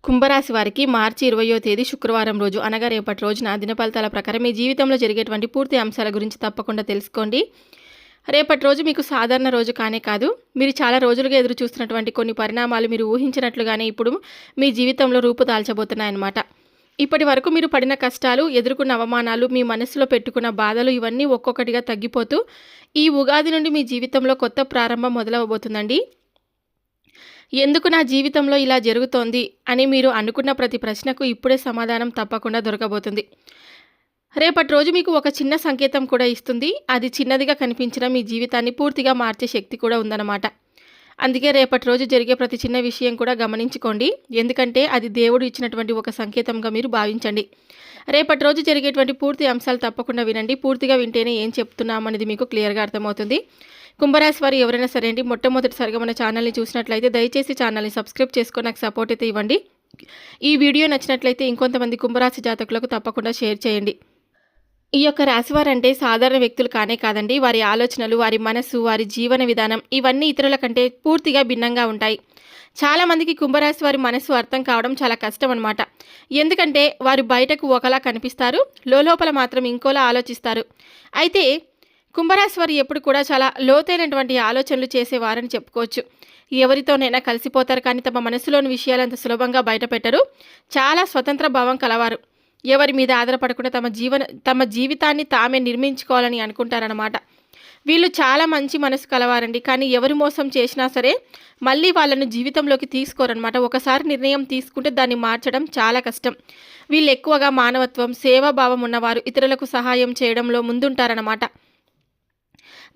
కుంభరాశి వారికి మార్చి 20వ తేదీ శుక్రవారం రోజు అనగా రేపటి రోజున దిన ఫలితాల ప్రకారం మీ జీవితంలో జరిగేటువంటి పూర్తి అంశాల గురించి తప్పకుండా తెలుసుకోండి. రేపటి రోజు మీకు సాధారణ రోజు కానే కాదు. మీరు చాలా రోజులుగా ఎదురు చూస్తున్నటువంటి కొన్ని పరిణామాలు మీరు ఊహించినట్లుగానే ఇప్పుడు మీ జీవితంలో రూపుదాల్చబోతున్నాయన్నమాట. ఇప్పటి వరకు మీరు పడిన కష్టాలు, ఎదుర్కొన్న అవమానాలు, మీ మనసులో పెట్టుకున్న బాధలు ఇవన్నీ ఒక్కొక్కటిగా తగ్గిపోతూ ఈ ఉగాది నుండి మీ జీవితంలో కొత్త ప్రారంభం మొదలవబోతుందండి. ఎందుకు నా జీవితంలో ఇలా జరుగుతోంది అని మీరు అనుకున్న ప్రతి ప్రశ్నకు ఇప్పుడే సమాధానం తప్పకుండా దొరకబోతుంది. రేపటి రోజు మీకు ఒక చిన్న సంకేతం కూడా ఇస్తుంది. అది చిన్నదిగా కనిపించిన మీ జీవితాన్ని పూర్తిగా మార్చే శక్తి కూడా ఉందన్నమాట. అందుకే రేపటి రోజు జరిగే ప్రతి చిన్న విషయం కూడా గమనించుకోండి. ఎందుకంటే అది దేవుడు ఇచ్చినటువంటి ఒక సంకేతంగా మీరు భావించండి. రేపటి రోజు జరిగేటువంటి పూర్తి అంశాలు తప్పకుండా వినండి. పూర్తిగా వింటేనే ఏం చెప్తున్నామనేది మీకు క్లియర్గా అర్థమవుతుంది. కుంభరాశి వారు ఎవరైనా సరే అండి మొట్టమొదటిసారిగా మన ఛానల్ని చూసినట్లయితే దయచేసి ఛానల్ని సబ్స్క్రైబ్ చేసుకొని నాకు సపోర్ట్ అయితే ఇవ్వండి. ఈ వీడియో నచ్చినట్లయితే ఇంకొంతమంది కుంభరాశి జాతకులకు తప్పకుండా షేర్ చేయండి. ఈ యొక్క రాశివారు అంటే సాధారణ వ్యక్తులు కానే కాదండి. వారి ఆలోచనలు, వారి మనసు, వారి జీవన విధానం ఇవన్నీ ఇతరుల కంటే పూర్తిగా భిన్నంగా ఉంటాయి. చాలామందికి కుంభరాశి వారి మనసు అర్థం కావడం చాలా కష్టం అనమాట. ఎందుకంటే వారు బయటకు ఒకలా కనిపిస్తారు, లోపల మాత్రం ఇంకోలా ఆలోచిస్తారు. అయితే కుంభరాశి వారు ఎప్పుడు కూడా చాలా లోతైనటువంటి ఆలోచనలు చేసేవారని చెప్పుకోవచ్చు. ఎవరితోనైనా కలిసిపోతారు, కానీ తమ మనసులోని విషయాలు అంత సులభంగా బయటపెట్టరు. చాలా స్వతంత్ర భావం కలవారు. ఎవరి మీద ఆధారపడకుండా తమ జీవితాన్ని తామే నిర్మించుకోవాలని అనుకుంటారన్నమాట. వీళ్ళు చాలా మంచి మనసు కలవారండి. కానీ ఎవరు మోసం చేసినా సరే మళ్ళీ వాళ్ళను జీవితంలోకి తీసుకోరనమాట. ఒకసారి నిర్ణయం తీసుకుంటే దాన్ని మార్చడం చాలా కష్టం. వీళ్ళు ఎక్కువగా మానవత్వం, సేవాభావం ఉన్నవారు. ఇతరులకు సహాయం చేయడంలో ముందుంటారనమాట.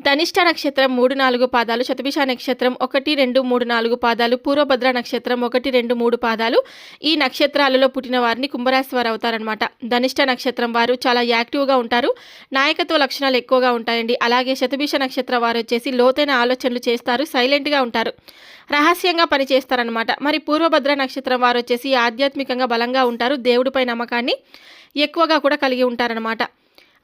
ధనిష్ట నక్షత్రం 3-4 పాదాలు, శతభిష నక్షత్రం 1-2-3-4 పాదాలు, పూర్వభద్ర నక్షత్రం 1-2-3 పాదాలు ఈ నక్షత్రాలలో పుట్టిన వారిని కుంభరాశి వారు అవుతారనమాట. ధనిష్ట నక్షత్రం వారు చాలా యాక్టివ్గా ఉంటారు, నాయకత్వ లక్షణాలు ఎక్కువగా ఉంటాయండి. అలాగే శతభిష నక్షత్రం వారు వచ్చేసి లోతైన ఆలోచనలు చేస్తారు, సైలెంట్గా ఉంటారు, రహస్యంగా పనిచేస్తారనమాట. మరి పూర్వభద్ర నక్షత్రం వారు వచ్చేసి ఆధ్యాత్మికంగా బలంగా ఉంటారు, దేవుడిపై నమ్మకాన్ని ఎక్కువగా కూడా కలిగి ఉంటారనమాట.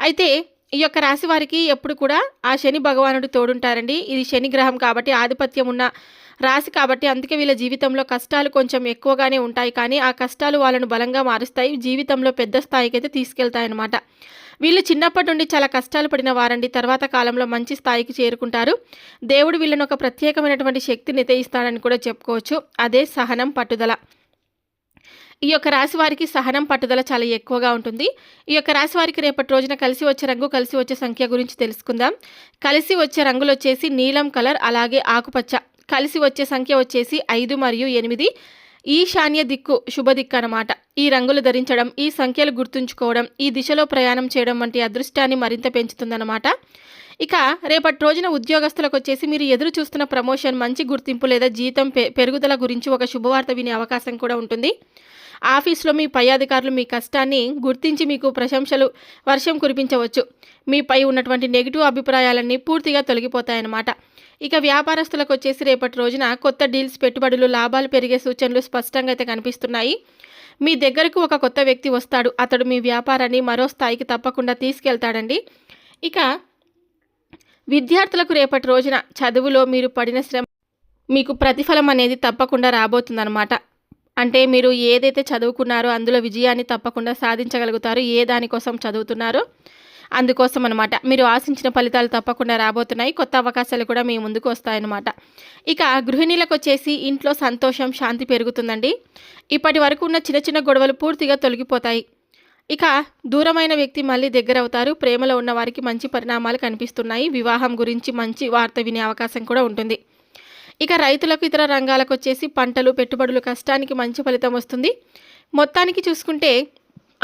అయితే ఈ యొక్క రాశి వారికి ఎప్పుడు కూడా ఆ శని భగవానుడు తోడుంటారండి. ఇది శని గ్రహం కాబట్టి ఆధిపత్యం ఉన్న రాశి కాబట్టి అందుకే వీళ్ళ జీవితంలో కష్టాలు కొంచెం ఎక్కువగానే ఉంటాయి. కానీ ఆ కష్టాలు వాళ్ళను బలంగా మారుస్తాయి, జీవితంలో పెద్ద స్థాయికి అయితే తీసుకెళ్తాయన్నమాట. వీళ్ళు చిన్నప్పటి నుండి చాలా కష్టాలు పడిన వారండి. తర్వాత కాలంలో మంచి స్థాయికి చేరుకుంటారు. దేవుడు వీళ్ళను ఒక ప్రత్యేకమైనటువంటి శక్తిని ఇస్తాడని కూడా చెప్పుకోవచ్చు. అదే సహనం, పట్టుదల. ఈ యొక్క రాశి వారికి సహనం, పట్టుదల చాలా ఎక్కువగా ఉంటుంది. ఈ యొక్క రాశి వారికి రేపటి రోజున కలిసి వచ్చే రంగు, కలిసి వచ్చే సంఖ్య గురించి తెలుసుకుందాం. కలిసి వచ్చే రంగులు వచ్చేసి నీలం కలర్, అలాగే ఆకుపచ్చ. కలిసి వచ్చే సంఖ్య వచ్చేసి 5 మరియు 8. ఈశాన్య దిక్కు శుభ దిక్కు అనమాట. ఈ రంగులు ధరించడం, ఈ సంఖ్యలు గుర్తుంచుకోవడం, ఈ దిశలో ప్రయాణం చేయడం వంటి అదృష్టాన్ని మరింత పెంచుతుందన్నమాట. ఇక రేపటి రోజున ఉద్యోగస్తులకు వచ్చేసి మీరు ఎదురు చూస్తున్న ప్రమోషన్, మంచి గుర్తింపు లేదా జీతం పెరుగుదల గురించి ఒక శుభవార్త వినే అవకాశం కూడా ఉంటుంది. ఆఫీస్లో మీ పై అధికారులు మీ కష్టాన్ని గుర్తించి మీకు ప్రశంసలు వర్షం కురిపించవచ్చు. మీపై ఉన్నటువంటి నెగిటివ్ అభిప్రాయాలన్నీ పూర్తిగా తొలగిపోతాయన్నమాట. ఇక వ్యాపారస్తులకు వచ్చేసి రేపటి రోజున కొత్త డీల్స్, పెట్టుబడులు, లాభాలు పెరిగే సూచనలు స్పష్టంగా అయితే కనిపిస్తున్నాయి. మీ దగ్గరకు ఒక కొత్త వ్యక్తి వస్తాడు. అతడు మీ వ్యాపారాన్ని మరో స్థాయికి తప్పకుండా తీసుకెళ్తాడండి. ఇక విద్యార్థులకు రేపటి రోజున చదువులో మీరు పడిన శ్రమ మీకు ప్రతిఫలం అనేది తప్పకుండా రాబోతుందన్నమాట. అంటే మీరు ఏదైతే చదువుకున్నారో అందులో విజయాన్ని తప్పకుండా సాధించగలుగుతారు. ఏ దానికోసం చదువుతున్నారో అందుకోసం అనమాట. మీరు ఆశించిన ఫలితాలు తప్పకుండా రాబోతున్నాయి. కొత్త అవకాశాలు కూడా మీ ముందుకు వస్తాయన్నమాట. ఇక గృహిణీలకు వచ్చేసి ఇంట్లో సంతోషం, శాంతి పెరుగుతుందండి. ఇప్పటి వరకు ఉన్న చిన్న చిన్న గొడవలు పూర్తిగా తొలగిపోతాయి. ఇక దూరమైన వ్యక్తి మళ్ళీ దగ్గర అవుతారు. ప్రేమలో ఉన్న వారికి మంచి పరిణామాలు కనిపిస్తున్నాయి. వివాహం గురించి మంచి వార్త వినే అవకాశం కూడా ఉంటుంది. ఇక రైతులకు, ఇతర రంగాలకు వచ్చేసి పంటలు, పెట్టుబడులు, కష్టానికి మంచి ఫలితం వస్తుంది. మొత్తానికి చూసుకుంటే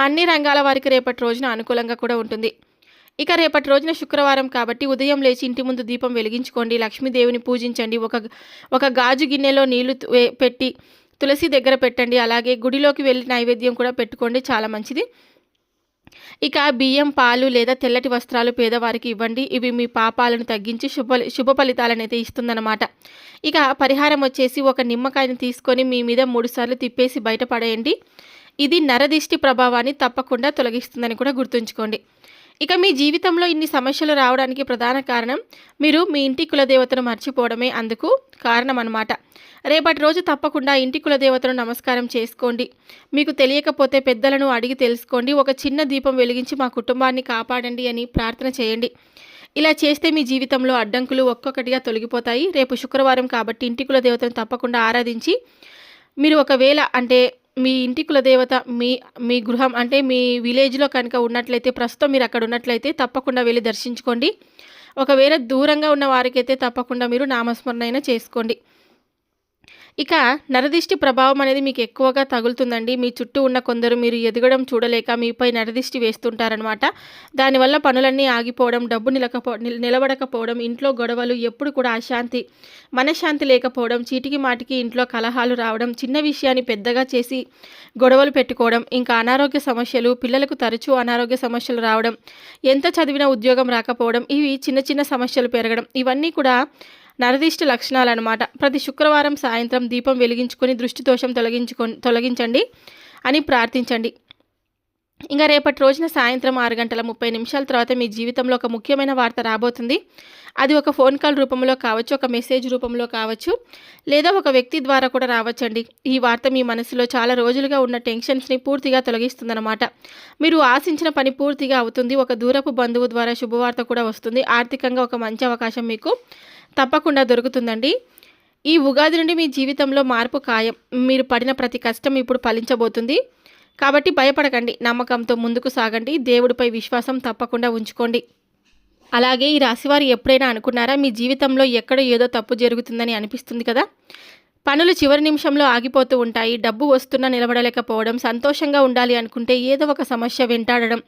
అన్ని రంగాల వారికి రేపటి రోజున అనుకూలంగా కూడా ఉంటుంది. ఇక రేపటి రోజున శుక్రవారం కాబట్టి ఉదయం లేచి ఇంటి ముందు దీపం వెలిగించుకోండి, లక్ష్మీదేవిని పూజించండి, ఒక గాజు గిన్నెలో నీళ్లు పెట్టి తులసి దగ్గర పెట్టండి. అలాగే గుడిలోకి వెళ్ళి నైవేద్యం కూడా పెట్టుకోండి, చాలా మంచిది. ఇక బియ్యం, పాలు లేదా తెల్లటి వస్త్రాలు పేదవారికి ఇవ్వండి. ఇవి మీ పాపాలను తగ్గించి శుభ ఫలితాలను అయితే ఇస్తుందన్నమాట. ఇక పరిహారం వచ్చేసి ఒక నిమ్మకాయని తీసుకొని మీ మీద 3 సార్లు తిప్పేసి బయటపడేయండి. ఇది నరదిష్టి ప్రభావాన్ని తప్పకుండా తొలగిస్తుందని కూడా గుర్తుంచుకోండి. ఇక మీ జీవితంలో ఇన్ని సమస్యలు రావడానికి ప్రధాన కారణం మీరు మీ ఇంటి కులదేవతను మర్చిపోవడమే అందుకు కారణం అన్నమాట. రేపటి రోజు తప్పకుండా ఇంటి కులదేవతను నమస్కారం చేసుకోండి. మీకు తెలియకపోతే పెద్దలను అడిగి తెలుసుకోండి. ఒక చిన్న దీపం వెలిగించి మా కుటుంబాన్ని కాపాడండి అని ప్రార్థన చేయండి. ఇలా చేస్తే మీ జీవితంలో అడ్డంకులు ఒక్కొక్కటిగా తొలగిపోతాయి. రేపు శుక్రవారం కాబట్టి ఇంటి కులదేవతను తప్పకుండా ఆరాధించి మీరు ఒకవేళ అంటే మీ ఇంటి కులదేవత మీ మీ గృహం అంటే మీ విలేజ్‌లో కనుక ఉన్నట్లయితే ప్రస్తుతం మీరు అక్కడ ఉన్నట్లయితే తప్పకుండా వెళ్లి దర్శించుకోండి. ఒకవేళ దూరంగా ఉన్న వారికైతే తప్పకుండా మీరు నామస్మరణ అయినా చేసుకోండి. ఇక నరదిష్టి ప్రభావం అనేది మీకు ఎక్కువగా తగులుతుందండి. మీ చుట్టూ ఉన్న కొందరు మీరు ఎదగడం చూడలేక మీపై నరదిష్టి వేస్తుంటారనమాట. దానివల్ల పనులన్నీ ఆగిపోవడం, డబ్బు నిలబడకపోవడం, ఇంట్లో గొడవలు, ఎప్పుడు కూడా అశాంతి, మనశ్శాంతి లేకపోవడం, చీటికి మాటికి ఇంట్లో కలహాలు రావడం, చిన్న విషయాన్ని పెద్దగా చేసి గొడవలు పెట్టుకోవడం, ఇంకా అనారోగ్య సమస్యలు, పిల్లలకు తరచూ అనారోగ్య సమస్యలు రావడం, ఎంత చదివినా ఉద్యోగం రాకపోవడం, ఇవి చిన్న చిన్న సమస్యలు పెరగడం, ఇవన్నీ కూడా నరదిష్టి లక్షణాలన్నమాట. ప్రతి శుక్రవారం సాయంత్రం దీపం వెలిగించుకొని దృష్టి దోషం తొలగించండి అని ప్రార్థించండి. ఇంకా రేపటి రోజున సాయంత్రం 6:30 తర్వాత మీ జీవితంలో ఒక ముఖ్యమైన వార్త రాబోతుంది. అది ఒక ఫోన్ కాల్ రూపంలో కావచ్చు, ఒక మెసేజ్ రూపంలో కావచ్చు, లేదా ఒక వ్యక్తి ద్వారా కూడా రావచ్చండి. ఈ వార్త మీ మనసులో చాలా రోజులుగా ఉన్న టెన్షన్స్ని పూర్తిగా తొలగిస్తుందన్నమాట. మీరు ఆశించిన పని పూర్తిగా అవుతుంది. ఒక దూరపు బంధువు ద్వారా శుభవార్త కూడా వస్తుంది. ఆర్థికంగా ఒక మంచి అవకాశం మీకు తప్పకుండా దొరుకుతుందండి. ఈ ఉగాది నుండి మీ జీవితంలో మార్పు ఖాయం. మీరు పడిన ప్రతి కష్టం ఇప్పుడు ఫలించబోతుంది. కాబట్టి భయపడకండి, నమ్మకంతో ముందుకు సాగండి. దేవుడిపై విశ్వాసం తప్పకుండా ఉంచుకోండి. అలాగే ఈ రాశివారు ఎప్పుడైనా అనుకున్నారా మీ జీవితంలో ఎక్కడ ఏదో తప్పు జరుగుతుందని అనిపిస్తుంది కదా? పనులు చివరి నిమిషంలో ఆగిపోతూ ఉంటాయి. డబ్బు వస్తున్నా నిలబడలేకపోవడం, సంతోషంగా ఉండాలి అనుకుంటే ఏదో ఒక సమస్య వెంటాడడం,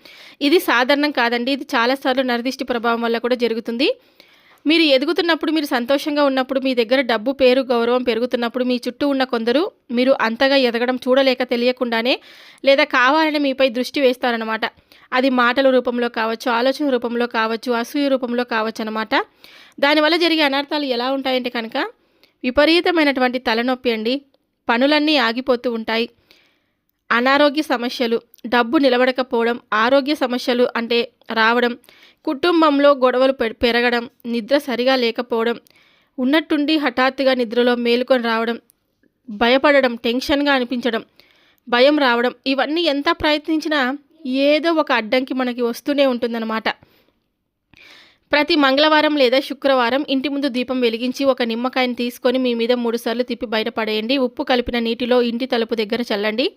ఇది సాధారణం కాదండి. ఇది చాలాసార్లు నరదిష్టి ప్రభావం వల్ల కూడా జరుగుతుంది. మీరు ఎదుగుతున్నప్పుడు, మీరు సంతోషంగా ఉన్నప్పుడు, మీ దగ్గర డబ్బు, పేరు, గౌరవం పెరుగుతున్నప్పుడు మీ చుట్టూ ఉన్న కొందరు మీరు అంతగా ఎదగడం చూడలేక తెలియకుండానే లేదా కావాలని మీపై దృష్టి వేస్తారనమాట. అది మాటల రూపంలో కావచ్చు, ఆలోచన రూపంలో కావచ్చు, అసూయ రూపంలో కావచ్చు అనమాట. దానివల్ల జరిగే అనర్థాలు ఎలా ఉంటాయంటే కనుక విపరీతమైనటువంటి తలనొప్పి అండి. పనులన్నీ ఆగిపోతూ ఉంటాయి. అనారోగ్య సమస్యలు, డబ్బు నిలబడకపోవడం, ఆరోగ్య సమస్యలు అంటే రావడం, కుటుంబంలో గొడవలు పెరగడం, నిద్ర సరిగా లేకపోవడం, ఉన్నట్టుండి హఠాత్తుగా నిద్రలో మేలుకొని రావడం, భయపడడం, టెన్షన్గా అనిపించడం, భయం రావడం, ఇవన్నీ ఎంత ప్రయత్నించినా ఏదో ఒక అడ్డంకి మనకి వస్తూనే ఉంటుందన్నమాట. ప్రతి మంగళవారం లేదా శుక్రవారం ఇంటి ముందు దీపం వెలిగించి ఒక నిమ్మకాయని తీసుకొని మీ మీద 3 సార్లు తిప్పి బయటపడేయండి. ఉప్పు కలిపిన నీటిలో ఇంటి తలుపు దగ్గర చల్లండి.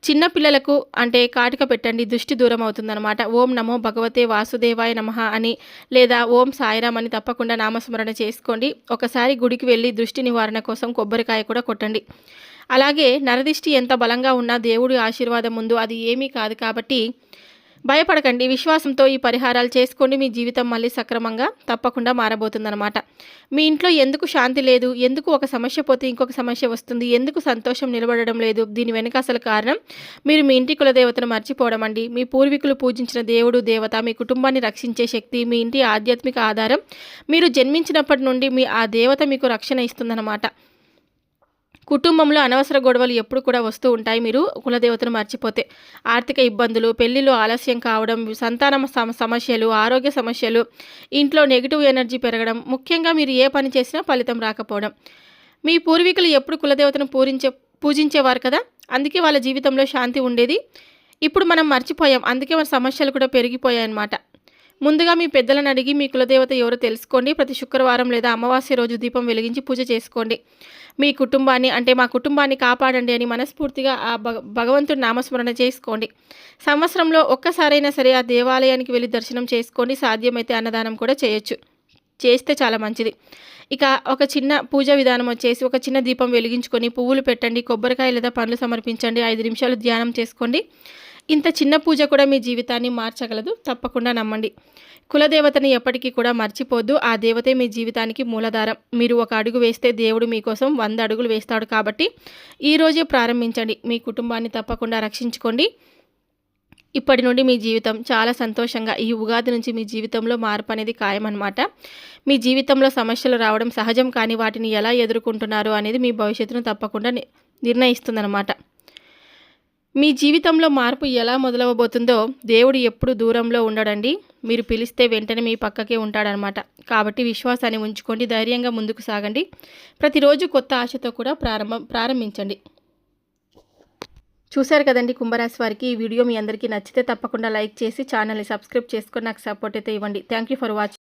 చిన్న పిల్లలకు అంటే కాటుక పెట్టండి, దృష్టి దూరం అవుతుందన్నమాట. ఓం నమో భగవతే వాసుదేవాయ నమః అని లేదా ఓం సాయిరామ్ అని తప్పకుండా నామస్మరణ చేసుకోండి. ఒకసారి గుడికి వెళ్ళి దృష్టి నివారణ కోసం కొబ్బరికాయ కూడా కొట్టండి. అలాగే నరదిష్టి ఎంత బలంగా ఉన్నా దేవుడి ఆశీర్వాదం ముందు అది ఏమీ కాదు కాబట్టి భయపడకండి. విశ్వాసంతో ఈ పరిహారాలు చేసుకోండి. మీ జీవితం మళ్ళీ సక్రమంగా తప్పకుండా మారబోతుందన్నమాట. మీ ఇంట్లో ఎందుకు శాంతి లేదు, ఎందుకు ఒక సమస్య పోతే ఇంకొక సమస్య వస్తుంది, ఎందుకు సంతోషం నిలబడడం లేదు, దీని వెనుక అసలు కారణం మీరు మీ ఇంటి కులదేవతను మర్చిపోవడం అండి. మీ పూర్వీకులు పూజించిన దేవుడు, దేవత మీ కుటుంబాన్ని రక్షించే శక్తి, మీ ఇంటి ఆధ్యాత్మిక ఆధారం. మీరు జన్మించినప్పటి నుండి ఆ దేవత మీకు రక్షణ ఇస్తుందన్నమాట. కుటుంబంలో అనవసర గొడవలు ఎప్పుడు కూడా వస్తూ ఉంటాయి మీరు కులదేవతను మర్చిపోతే. ఆర్థిక ఇబ్బందులు, పెళ్లిలో ఆలస్యం కావడం, సంతాన సమస్యలు, ఆరోగ్య సమస్యలు, ఇంట్లో నెగిటివ్ ఎనర్జీ పెరగడం, ముఖ్యంగా మీరు ఏ పని చేసినా ఫలితం రాకపోవడం. మీ పూర్వీకులు ఎప్పుడు కులదేవతను పూజించేవారు కదా, అందుకే వాళ్ళ జీవితంలో శాంతి ఉండేది. ఇప్పుడు మనం మర్చిపోయాం, అందుకే మన సమస్యలు కూడా పెరిగిపోయాయన్నమాట. ముందుగా మీ పెద్దలను అడిగి మీ కులదేవత ఎవరో తెలుసుకోండి. ప్రతి శుక్రవారం లేదా అమావాస్య రోజు దీపం వెలిగించి పూజ చేసుకోండి. మీ కుటుంబాన్ని అంటే మా కుటుంబాన్ని కాపాడండి అని మనస్ఫూర్తిగా ఆ భగవంతుడి నామస్మరణ చేసుకోండి. సంవత్సరంలో ఒక్కసారైనా సరే ఆ దేవాలయానికి వెళ్ళి దర్శనం చేసుకోండి. సాధ్యమైతే అన్నదానం కూడా చేయొచ్చు, చేస్తే చాలా మంచిది. ఇక ఒక చిన్న పూజ విధానం వచ్చేసి ఒక చిన్న దీపం వెలిగించుకొని పువ్వులు పెట్టండి, కొబ్బరికాయ లేదా పండ్లు సమర్పించండి, 5 నిమిషాలు ధ్యానం చేసుకోండి. ఇంత చిన్న పూజ కూడా మీ జీవితాన్ని మార్చగలదు, తప్పకుండా నమ్మండి. కులదేవతని ఎప్పటికీ కూడా మర్చిపోద్దు. ఆ దేవతే మీ జీవితానికి మూలధారం. మీరు ఒక అడుగు వేస్తే దేవుడు మీకోసం 100 అడుగులు వేస్తాడు. కాబట్టి ఈరోజే ప్రారంభించండి. మీ కుటుంబాన్ని తప్పకుండా రక్షించుకోండి. ఇప్పటి నుండి మీ జీవితం చాలా సంతోషంగా, ఈ ఉగాది నుంచి మీ జీవితంలో మార్పు అనేది ఖాయమన్నమాట. మీ జీవితంలో సమస్యలు రావడం సహజం, కానీ వాటిని ఎలా ఎదుర్కొంటున్నారు అనేది మీ భవిష్యత్తును తప్పకుండా నిర్ణయిస్తుందన్నమాట. మీ జీవితంలో మార్పు ఎలా మొదలవబోతుందో దేవుడు ఎప్పుడు దూరంలో ఉండడండి. మీరు పిలిస్తే వెంటనే మీ పక్కకే ఉంటాడనమాట. కాబట్టి విశ్వాసాన్ని ఉంచుకోండి, ధైర్యంగా ముందుకు సాగండి. ప్రతిరోజు కొత్త ఆశతో కూడా ప్రారంభించండి. చూశారు కదండి కుంభరాశి వారికి. ఈ వీడియో మీ అందరికీ నచ్చితే తప్పకుండా లైక్ చేసి ఛానల్ని సబ్స్క్రైబ్ చేసుకొని నాకు సపోర్ట్ అయితే ఇవ్వండి. Thank you for watching.